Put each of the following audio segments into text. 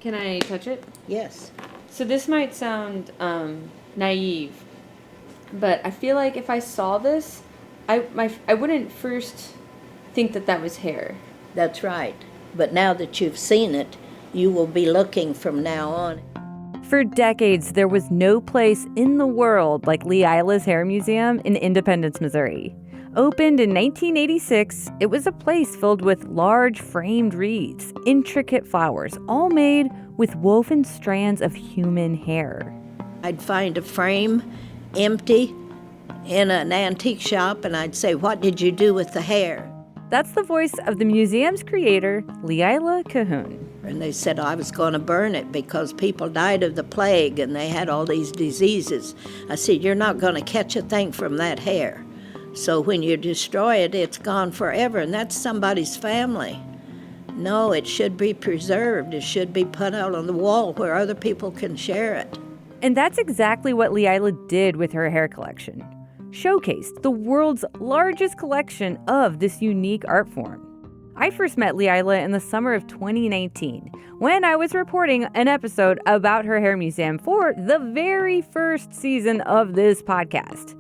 Can I touch it? Yes. So this might sound naive, but I feel like if I saw this, I wouldn't first think that was hair. That's right. But now that you've seen it, you will be looking from now on. For decades, there was no place in the world like Leila's Hair Museum in Independence, Missouri. Opened in 1986, it was a place filled with large framed wreaths, intricate flowers, all made with woven strands of human hair. I'd find a frame empty in an antique shop, and I'd say, "What did you do with the hair?" That's the voice of the museum's creator, Leila Cohoon. And they said I was going to burn it because people died of the plague and they had all these diseases. I said, "You're not going to catch a thing from that hair. So when you destroy it, it's gone forever, and that's somebody's family. No, it should be preserved. It should be put out on the wall where other people can share it." And that's exactly what Leila did with her hair collection. Showcased the world's largest collection of this unique art form. I first met Leila in the summer of 2019 when I was reporting an episode about her hair museum for the very first season of this podcast.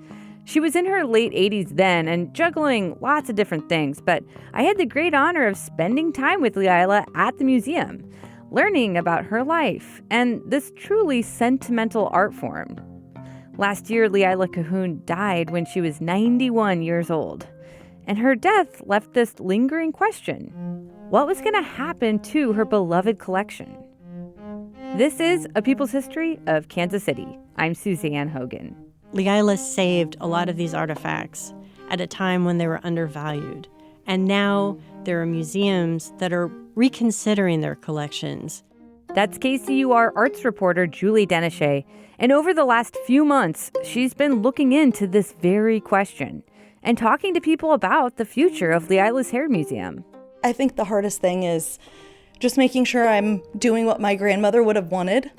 She was in her late 80s then and juggling lots of different things, but I had the great honor of spending time with Leila at the museum, learning about her life and this truly sentimental art form. Last year, Leila Cohoon died when she was 91 years old. And her death left this lingering question. What was going to happen to her beloved collection? This is A People's History of Kansas City. I'm Suzanne Hogan. Leila saved a lot of these artifacts at a time when they were undervalued. And now there are museums that are reconsidering their collections. That's KCUR arts reporter Julie Denesha. And over the last few months, she's been looking into this very question and talking to people about the future of Leila's Hair Museum. I think the hardest thing is just making sure I'm doing what my grandmother would have wanted.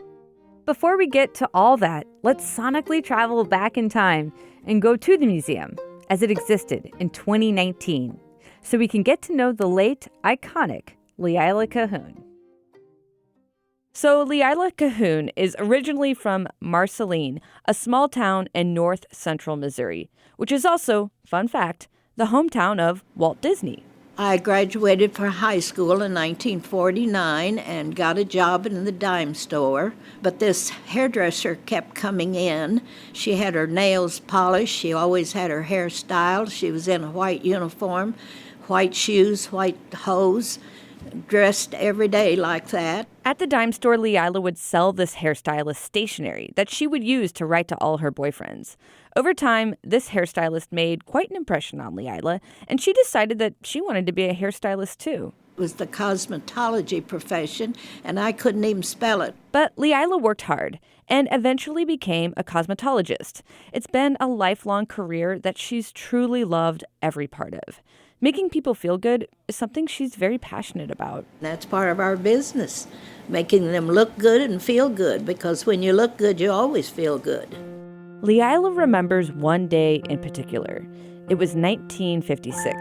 Before we get to all that, let's sonically travel back in time and go to the museum as it existed in 2019 so we can get to know the late, iconic Leila Cohoon. So Leila Cohoon is originally from Marceline, a small town in north central Missouri, which is also, fun fact, the hometown of Walt Disney. I graduated from high school in 1949 and got a job in the dime store, but this hairdresser kept coming in. She had her nails polished. She always had her hair styled. She was in a white uniform, white shoes, white hose, dressed every day like that. At the dime store, Leila would sell this hairstylist stationery that she would use to write to all her boyfriends. Over time, this hairstylist made quite an impression on Leila, and she decided that she wanted to be a hairstylist too. It was the cosmetology profession, and I couldn't even spell it. But Leila worked hard and eventually became a cosmetologist. It's been a lifelong career that she's truly loved every part of. Making people feel good is something she's very passionate about. That's part of our business, making them look good and feel good, because when you look good, you always feel good. Leila remembers one day in particular. It was 1956.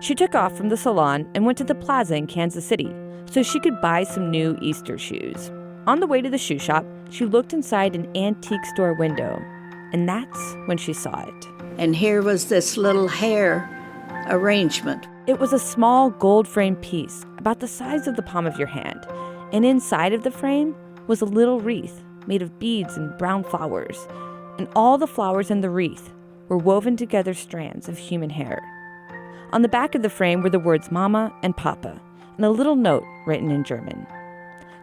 She took off from the salon and went to the plaza in Kansas City so she could buy some new Easter shoes. On the way to the shoe shop, she looked inside an antique store window, and that's when she saw it. And here was this little hair arrangement. It was a small gold frame piece about the size of the palm of your hand, and inside of the frame was a little wreath made of beads and brown flowers, and all the flowers in the wreath were woven together strands of human hair. On the back of the frame were the words Mama and Papa, and a little note written in German.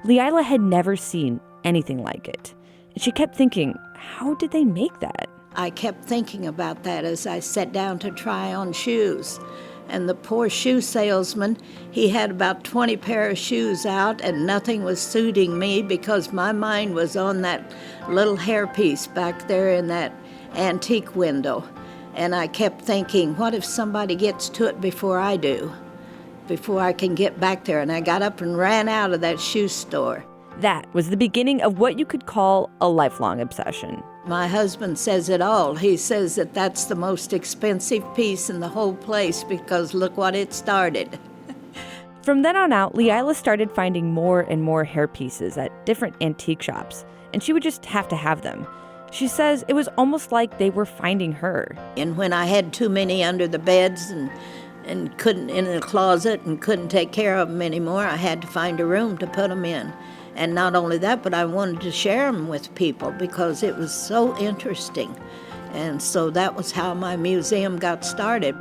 Leila had never seen anything like it, and she kept thinking, how did they make that? I kept thinking about that as I sat down to try on shoes. And the poor shoe salesman, he had about 20 pair of shoes out, and nothing was suiting me because my mind was on that little hairpiece back there in that antique window. And I kept thinking, what if somebody gets to it before I do, before I can get back there? And I got up and ran out of that shoe store. That was the beginning of what you could call a lifelong obsession. My husband says it all. He says that that's the most expensive piece in the whole place because look what it started. From then on out, Leila started finding more and more hair pieces at different antique shops, and she would just have to have them. She says it was almost like they were finding her. And when I had too many under the beds and couldn't in the closet and couldn't take care of them anymore, I had to find a room to put them in. And not only that, but I wanted to share them with people because it was so interesting. And so that was how my museum got started.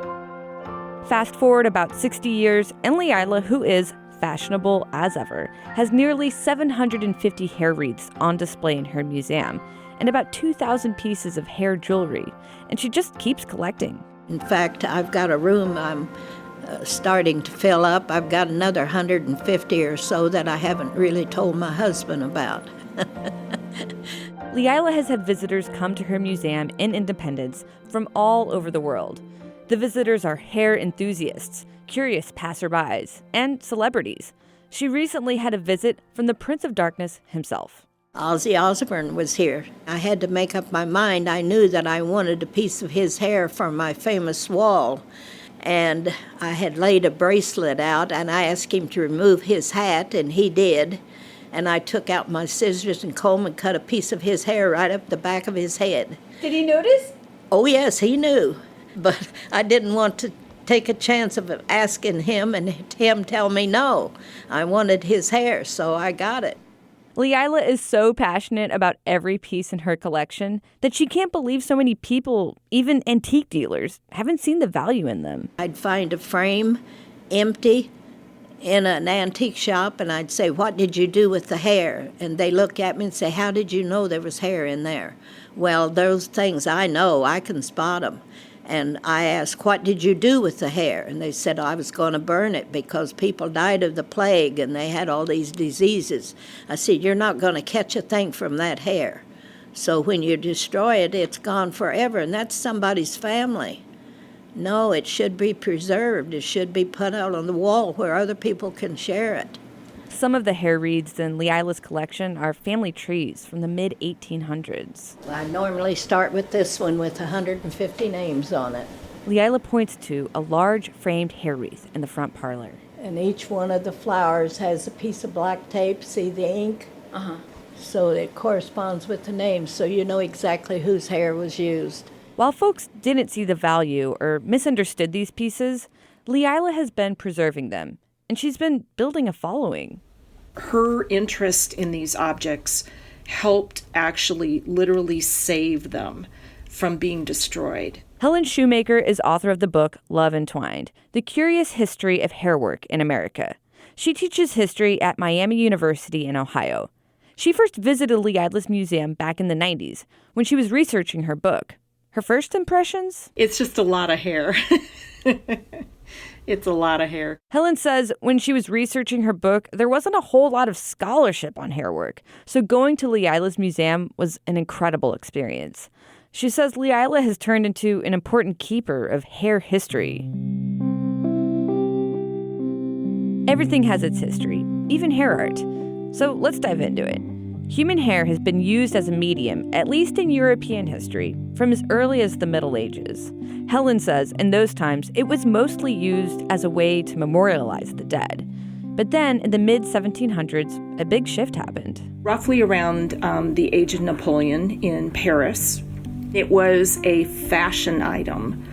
Fast forward about 60 years, and Leila, who is fashionable as ever, has nearly 750 hair wreaths on display in her museum and about 2,000 pieces of hair jewelry, and she just keeps collecting. In fact, I've got a room I'm starting to fill up. I've got another 150 or so that I haven't really told my husband about. Leila has had visitors come to her museum in Independence from all over the world. The visitors are hair enthusiasts, curious passerbys, and celebrities. She recently had a visit from the Prince of Darkness himself. Ozzy Osbourne was here. I had to make up my mind. I knew that I wanted a piece of his hair for my famous wall. And I had laid a bracelet out, and I asked him to remove his hat, and he did. And I took out my scissors and comb and cut a piece of his hair right up the back of his head. Did he notice? Oh, yes, he knew. But I didn't want to take a chance of asking him and him tell me no. I wanted his hair, so I got it. Leila is so passionate about every piece in her collection that she can't believe so many people, even antique dealers, haven't seen the value in them. I'd find a frame empty in an antique shop, and I'd say, "What did you do with the hair?" And they look at me and say, "How did you know there was hair in there?" Well, those things I know, I can spot them. And I asked, "What did you do with the hair?" And they said, "I was going to burn it because people died of the plague and they had all these diseases." I said, "You're not going to catch a thing from that hair. So when you destroy it, it's gone forever, and that's somebody's family. No, it should be preserved. It should be put out on the wall where other people can share it." Some of the hair wreaths in Leila's collection are family trees from the mid-1800s. I normally start with this one with 150 names on it. Leila points to a large framed hair wreath in the front parlor. And each one of the flowers has a piece of black tape. See the ink? So it corresponds with the name, so you know exactly whose hair was used. While folks didn't see the value or misunderstood these pieces, Leila has been preserving them, and she's been building a following. Her interest in these objects helped actually literally save them from being destroyed. Helen Shoemaker is author of the book Love Entwined, The Curious History of Hairwork in America. She teaches history at Miami University in Ohio. She first visited Leila's museum back in the 90s when she was researching her book. Her first impressions? It's just a lot of hair. It's a lot of hair. Helen says when she was researching her book, there wasn't a whole lot of scholarship on hair work, so going to Leila's museum was an incredible experience. She says Leila has turned into an important keeper of hair history. Everything has its history, even hair art. So let's dive into it. Human hair has been used as a medium, at least in European history, from as early as the Middle Ages. Helen says in those times it was mostly used as a way to memorialize the dead. But then in the mid-1700s, a big shift happened. Roughly around the age of Napoleon in Paris, it was a fashion item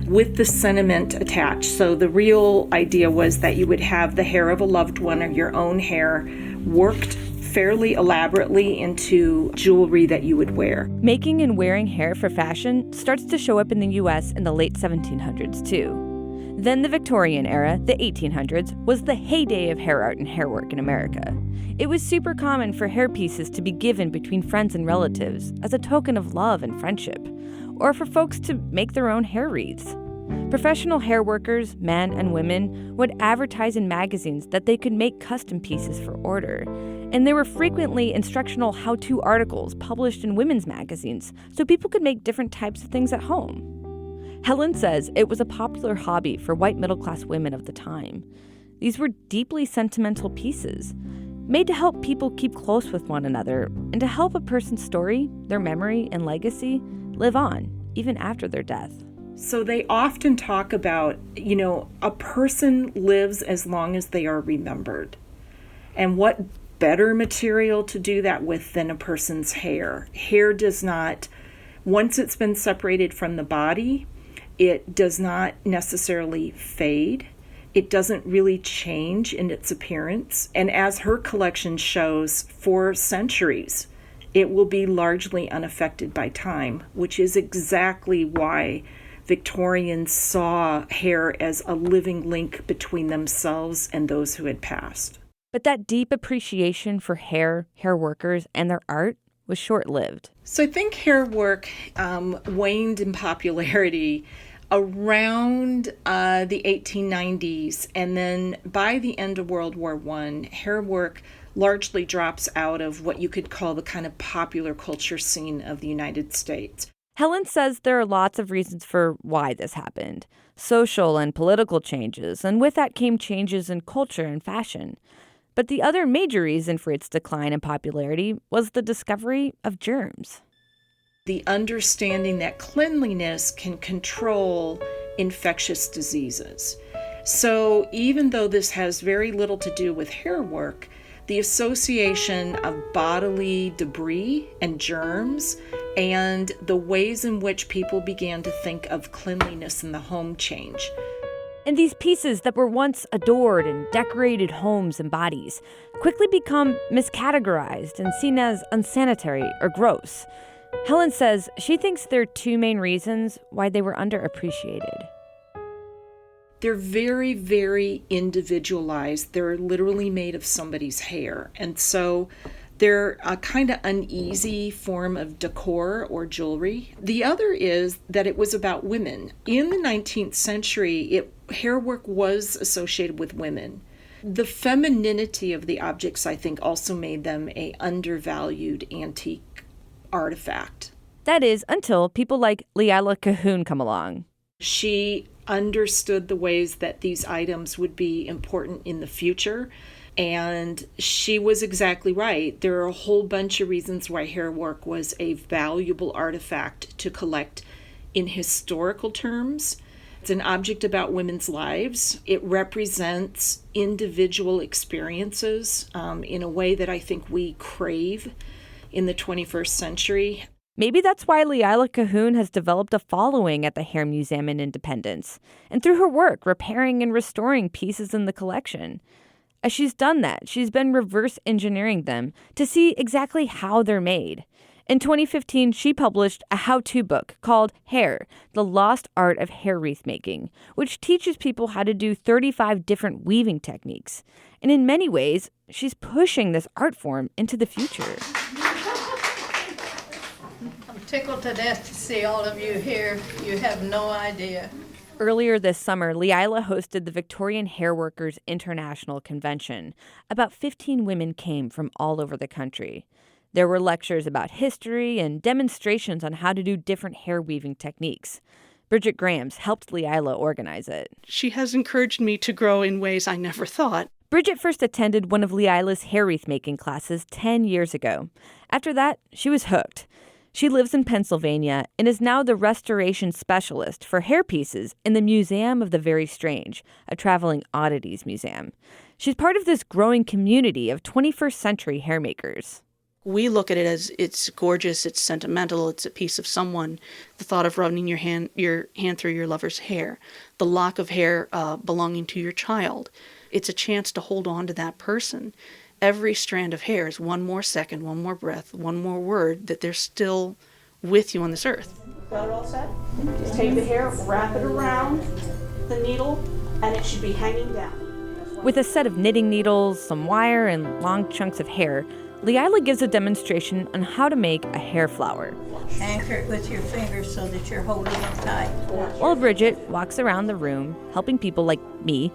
with the sentiment attached. So the real idea was that you would have the hair of a loved one or your own hair worked fairly elaborately into jewelry that you would wear. Making and wearing hair for fashion starts to show up in the U.S. in the late 1700s, too. Then the Victorian era, the 1800s, was the heyday of hair art and hair work in America. It was super common for hair pieces to be given between friends and relatives as a token of love and friendship, or for folks to make their own hair wreaths. Professional hair workers, men and women, would advertise in magazines that they could make custom pieces for order. And there were frequently instructional how-to articles published in women's magazines so people could make different types of things at home. Helen says it was a popular hobby for white middle-class women of the time. These were deeply sentimental pieces, made to help people keep close with one another and to help a person's story, their memory, and legacy live on, even after their death. So they often talk about, a person lives as long as they are remembered. And what better material to do that with than a person's hair? Hair does not, once it's been separated from the body, it does not necessarily fade. It doesn't really change in its appearance. And as her collection shows, for centuries, it will be largely unaffected by time, which is exactly why Victorians saw hair as a living link between themselves and those who had passed. But that deep appreciation for hair workers, and their art was short-lived. So I think hair work waned in popularity around the 1890s, and then by the end of World War I, hair work largely drops out of what you could call the kind of popular culture scene of the United States. Helen says there are lots of reasons for why this happened. Social and political changes, and with that came changes in culture and fashion. But the other major reason for its decline in popularity was the discovery of germs. The understanding that cleanliness can control infectious diseases. So even though this has very little to do with hair work, the association of bodily debris and germs and the ways in which people began to think of cleanliness in the home change. And these pieces that were once adored and decorated homes and bodies quickly become miscategorized and seen as unsanitary or gross. Helen says she thinks there are two main reasons why they were underappreciated. They're very, very individualized. They're literally made of somebody's hair. And so they're a kind of uneasy form of decor or jewelry. The other is that it was about women. In the 19th century, hair work was associated with women. The femininity of the objects, I think, also made them an undervalued antique artifact. That is, until people like Leila Cohoon come along. She understood the ways that these items would be important in the future, and she was exactly right. There are a whole bunch of reasons why hair work was a valuable artifact to collect in historical terms. It's an object about women's lives. It represents individual experiences in a way that I think we crave in the 21st century. Maybe that's why Leila Cohoon has developed a following at the Hair Museum in Independence, and through her work repairing and restoring pieces in the collection. As she's done that, she's been reverse engineering them to see exactly how they're made. In 2015, she published a how-to book called Hair, The Lost Art of Hair Wreath Making, which teaches people how to do 35 different weaving techniques. And in many ways, she's pushing this art form into the future. I'm tickled to death to see all of you here. You have no idea. Earlier this summer, Leila hosted the Victorian Hairworkers International Convention. About 15 women came from all over the country. There were lectures about history and demonstrations on how to do different hair weaving techniques. Bridget Grams helped Leila organize it. She has encouraged me to grow in ways I never thought. Bridget first attended one of Leila's hair wreath making classes 10 years ago. After that, she was hooked. She lives in Pennsylvania and is now the restoration specialist for hairpieces in the Museum of the Very Strange, a traveling oddities museum. She's part of this growing community of 21st century hairmakers. We look at it as it's gorgeous, it's sentimental, it's a piece of someone. The thought of running your hand through your lover's hair, the lock of hair belonging to your child. It's a chance to hold on to that person. Every strand of hair is one more second, one more breath, one more word that they're still with you on this earth. Got it all set? Just take the hair, wrap it around the needle, and it should be hanging down. With a set of knitting needles, some wire, and long chunks of hair, Leila gives a demonstration on how to make a hair flower. Anchor it with your fingers so that you're holding it tight. While Bridget walks around the room, helping people like me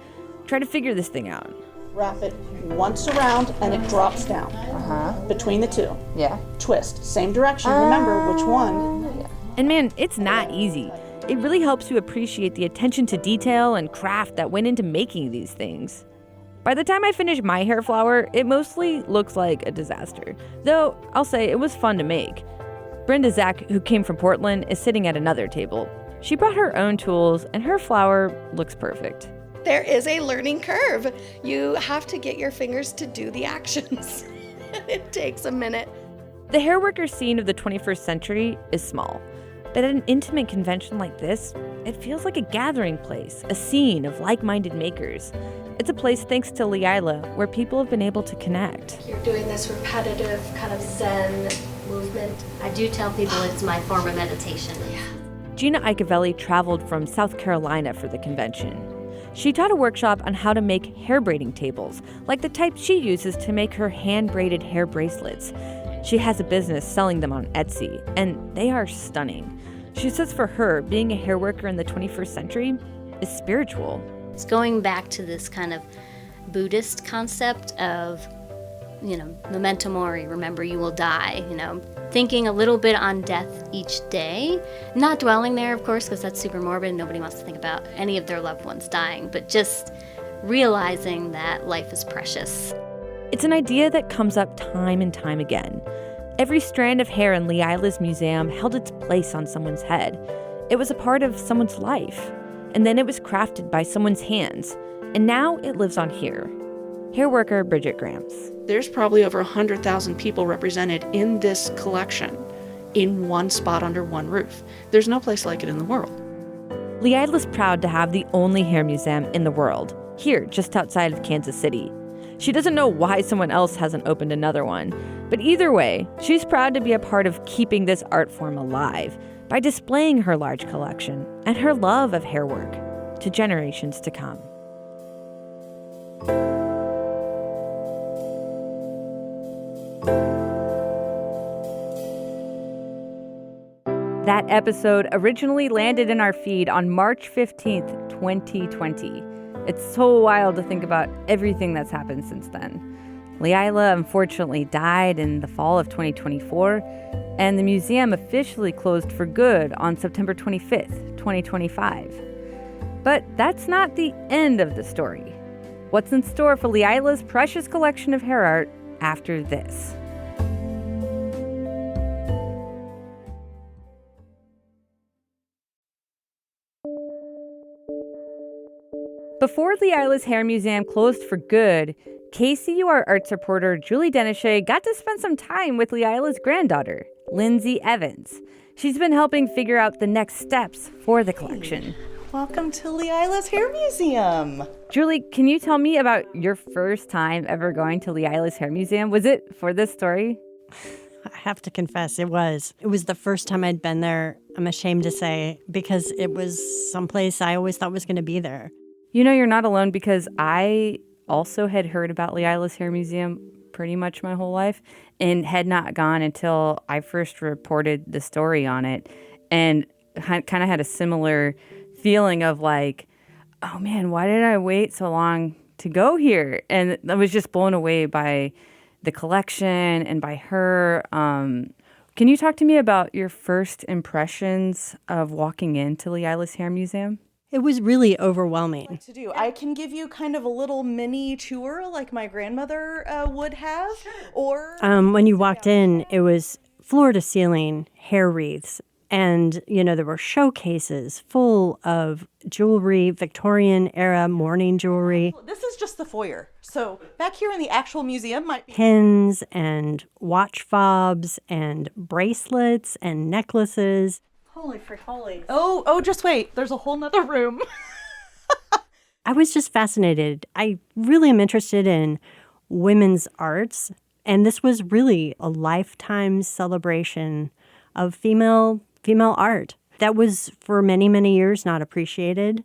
try to figure this thing out. Wrap it once around and it drops down between the two. Yeah. Twist, same direction. Remember which one. And man, it's not easy. It really helps you appreciate the attention to detail and craft that went into making these things. By the time I finish my hair flower, it mostly looks like a disaster. Though, I'll say it was fun to make. Brenda Zach, who came from Portland, is sitting at another table. She brought her own tools, and her flower looks perfect. There is a learning curve. You have to get your fingers to do the actions. It takes a minute. The hairworker scene of the 21st century is small, but at an intimate convention like this, it feels like a gathering place, a scene of like-minded makers. It's a place, thanks to Leila, where people have been able to connect. You're doing this repetitive kind of Zen movement. I do tell people it's my form of meditation. Gina Icavelli traveled from South Carolina for the convention. She taught a workshop on how to make hair braiding tables, like the type she uses to make her hand-braided hair bracelets. She has a business selling them on Etsy, and they are stunning. She says for her, being a hair worker in the 21st century is spiritual. It's going back to this kind of Buddhist concept of, memento mori, remember you will die, thinking a little bit on death each day. Not dwelling there, of course, because that's super morbid. Nobody wants to think about any of their loved ones dying, but just realizing that life is precious. It's an idea that comes up time and time again. Every strand of hair in Leila's museum held its place on someone's head. It was a part of someone's life. And then it was crafted by someone's hands. And now it lives on here. Hairworker Bridget Grams. There's probably over 100,000 people represented in this collection in one spot under one roof. There's no place like it in the world. Leila's proud to have the only hair museum in the world, here just outside of Kansas City. She doesn't know why someone else hasn't opened another one, but either way, she's proud to be a part of keeping this art form alive by displaying her large collection and her love of hair work to generations to come. That episode originally landed in our feed on March 15th, 2020. It's so wild to think about everything that's happened since then. Leila unfortunately died in the fall of 2024, and the museum officially closed for good on September 25th, 2025. But that's not the end of the story. What's in store for Leila's precious collection of hair art after this? Before Leila's Hair Museum closed for good, KCUR arts reporter Julie Denesha got to spend some time with Leila's granddaughter, Lindsay Evans. She's been helping figure out the next steps for the collection. Welcome to Leila's Hair Museum. Julie, can you tell me about your first time ever going to Leila's Hair Museum? Was it for this story? I have to confess, it was. It was the first time I'd been there, I'm ashamed to say, because it was someplace I always thought was going to be there. You know, you're not alone, because I also had heard about Leila's Hair Museum pretty much my whole life and had not gone until I first reported the story on it, and kind of had a similar feeling of like, oh man, why did I wait so long to go here? And I was just blown away by the collection and by her. Can you talk to me about your first impressions of walking into Leila's Hair Museum? It was really overwhelming. I can give you kind of a little mini tour like my grandmother would have. Or when you walked in, it was floor to ceiling hair wreaths. And, there were showcases full of jewelry, Victorian era mourning jewelry. This is just the foyer. So back here in the actual museum might be pins and watch fobs and bracelets and necklaces. Holy frijoles. Oh, just wait. There's a whole nother room. I was just fascinated. I really am interested in women's arts. And this was really a lifetime celebration of female art that was for many, many years not appreciated.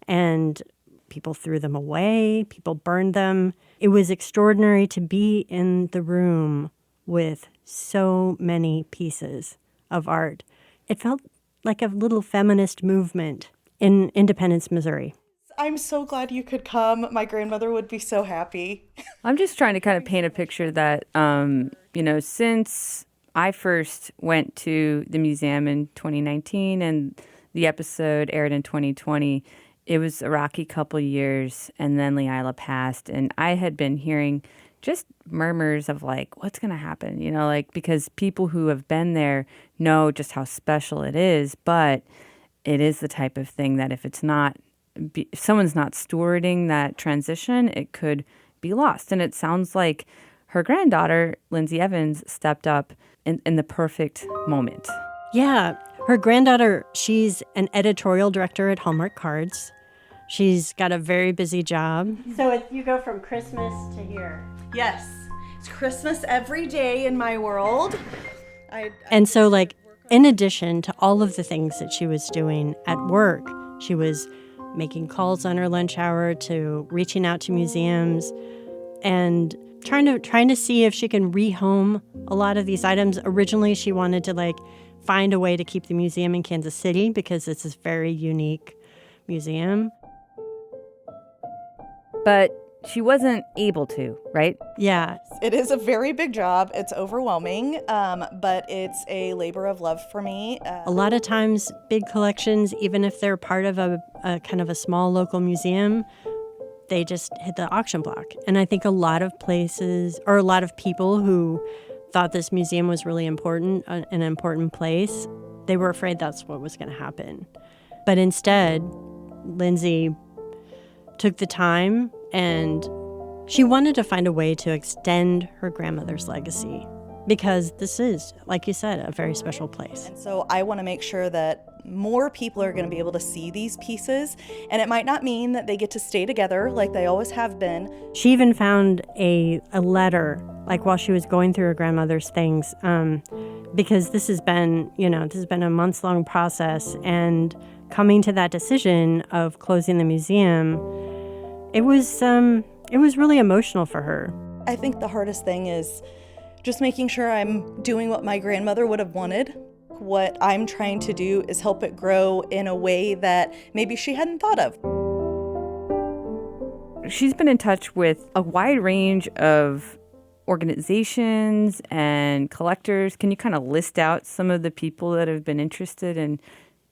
And people threw them away. People burned them. It was extraordinary to be in the room with so many pieces of art. It felt like a little feminist movement in Independence, Missouri. I'm so glad you could come. My grandmother would be so happy. I'm just trying to kind of paint a picture that, since I first went to the museum in 2019 and the episode aired in 2020, it was a rocky couple years, and then Leila passed, and I had been hearing just murmurs of like, what's going to happen? Because people who have been there know just how special it is, but it is the type of thing that if someone's not stewarding that transition, it could be lost. And it sounds like her granddaughter, Lindsay Evans, stepped up in the perfect moment. Yeah, her granddaughter, she's an editorial director at Hallmark Cards. She's got a very busy job. So you go from Christmas to here. Yes, it's Christmas every day in my world. And so, like, in addition to all of the things that she was doing at work, she was making calls on her lunch hour to reaching out to museums and trying to see if she can rehome a lot of these items. Originally, she wanted to find a way to keep the museum in Kansas City because it's this very unique museum. But she wasn't able to, right? Yeah. It is a very big job. It's overwhelming, but it's a labor of love for me. A lot of times, big collections, even if they're part of a kind of a small local museum, they just hit the auction block. And I think a lot of places, or a lot of people who thought this museum was really important, an important place, they were afraid that's what was going to happen. But instead, Lindsay took the time and she wanted to find a way to extend her grandmother's legacy because this is, like you said, a very special place. And so I want to make sure that more people are going to be able to see these pieces, and it might not mean that they get to stay together like they always have been. She even found a letter, while she was going through her grandmother's things, because this has been a months-long process, and coming to that decision of closing the museum, it was really emotional for her. I think the hardest thing is just making sure I'm doing what my grandmother would have wanted. What I'm trying to do is help it grow in a way that maybe she hadn't thought of. She's been in touch with a wide range of organizations and collectors. Can you kind of list out some of the people that have been interested in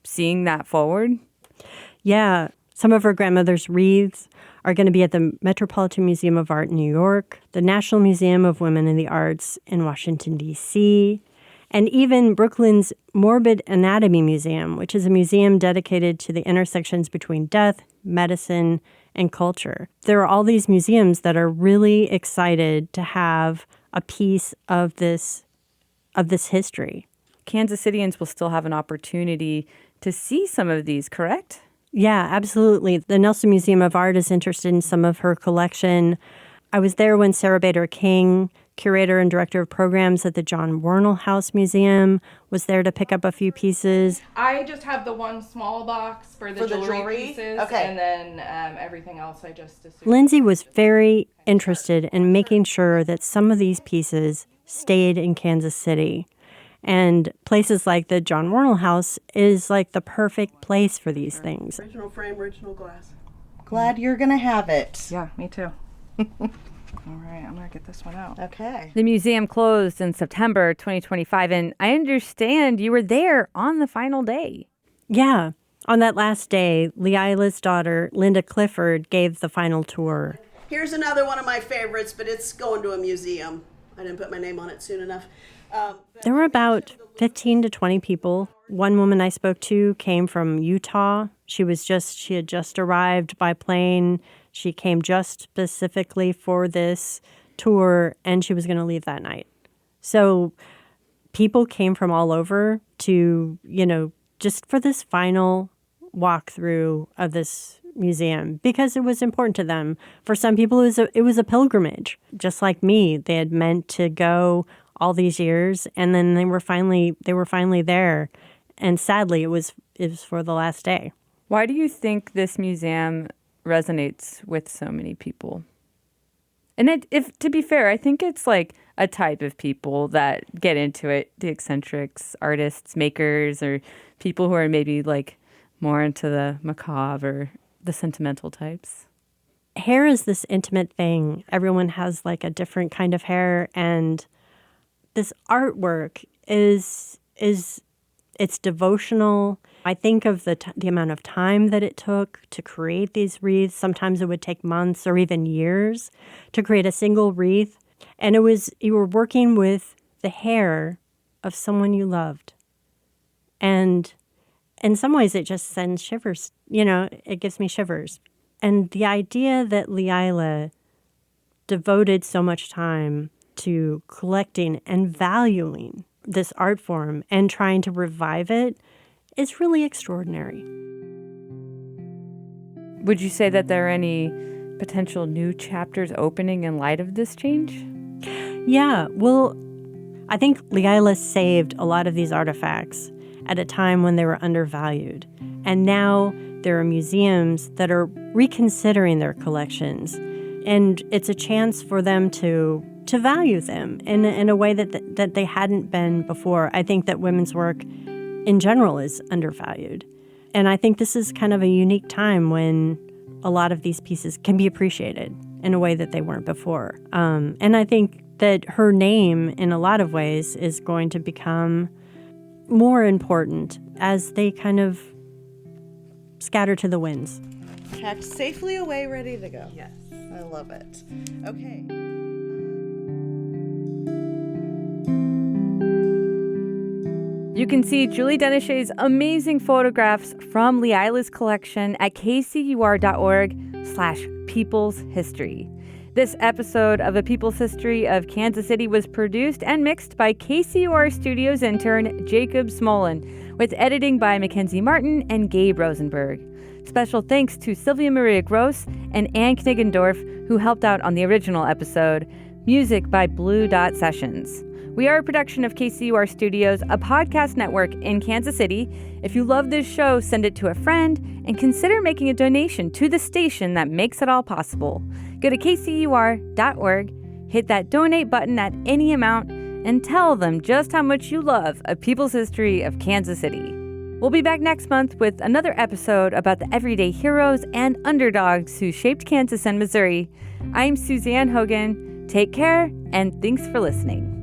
seeing that forward? Yeah. Some of her grandmother's wreaths are going to be at the Metropolitan Museum of Art in New York, the National Museum of Women in the Arts in Washington, D.C., and even Brooklyn's Morbid Anatomy Museum, which is a museum dedicated to the intersections between death, medicine, and culture. There are all these museums that are really excited to have a piece of this history. Kansas Cityans will still have an opportunity to see some of these, correct? Yeah, absolutely. The Nelson Museum of Art is interested in some of her collection. I was there when Sarah Bader King, curator and director of programs at the John Wernell House Museum, was there to pick up a few pieces. I just have the one small box for the jewelry pieces, okay. And then everything else I just assumed. Lindsay was very interested in making sure that some of these pieces stayed in Kansas City. And places like the John Wernell House is like the perfect place for these things. Original frame, original glass. Glad you're going to have it. Yeah, me too. All right, I'm going to get this one out. Okay. The museum closed in September 2025, and I understand you were there on the final day. Yeah. On that last day, Leila's daughter, Linda Clifford, gave the final tour. Here's another one of my favorites, but it's going to a museum. I didn't put my name on it soon enough. There were about 15 to 20 people. One woman I spoke to came from Utah. She had just arrived by plane. She came just specifically for this tour, and she was going to leave that night. So people came from all over to, just for this final walkthrough of this museum because it was important to them. For some people, it was a pilgrimage. Just like me, they had meant to go all these years, and then they were finally there. And sadly, it was for the last day. Why do you think this museum resonates with so many people? And to be fair, I think it's like a type of people that get into it, the eccentrics, artists, makers, or people who are maybe like more into the macabre or the sentimental types. Hair is this intimate thing. Everyone has like a different kind of hair, and this artwork is it's devotional. I think of the amount of time that it took to create these wreaths. Sometimes it would take months or even years to create a single wreath. And you were working with the hair of someone you loved. And in some ways it just sends shivers. It gives me shivers. And the idea that Leila devoted so much time to collecting and valuing this art form and trying to revive it is really extraordinary. Would you say that there are any potential new chapters opening in light of this change? Yeah, well, I think Leila saved a lot of these artifacts at a time when they were undervalued. And now there are museums that are reconsidering their collections. And it's a chance for them to value them in a way that they hadn't been before. I think that women's work in general is undervalued. And I think this is kind of a unique time when a lot of these pieces can be appreciated in a way that they weren't before. And I think that her name, in a lot of ways, is going to become more important as they kind of scatter to the winds. Packed safely away, ready to go. Yes. I love it. Okay. You can see Julie Denesha's amazing photographs from Leila's collection at kcur.org/People's History. This episode of A People's History of Kansas City was produced and mixed by KCUR Studios intern Jacob Smolin, with editing by Mackenzie Martin and Gabe Rosenberg. Special thanks to Sylvia Maria Gross and Ann Kniggendorf, who helped out on the original episode. Music by Blue Dot Sessions. We are a production of KCUR Studios, a podcast network in Kansas City. If you love this show, send it to a friend and consider making a donation to the station that makes it all possible. Go to kcur.org, hit that donate button at any amount, and tell them just how much you love A People's History of Kansas City. We'll be back next month with another episode about the everyday heroes and underdogs who shaped Kansas and Missouri. I'm Suzanne Hogan. Take care, and thanks for listening.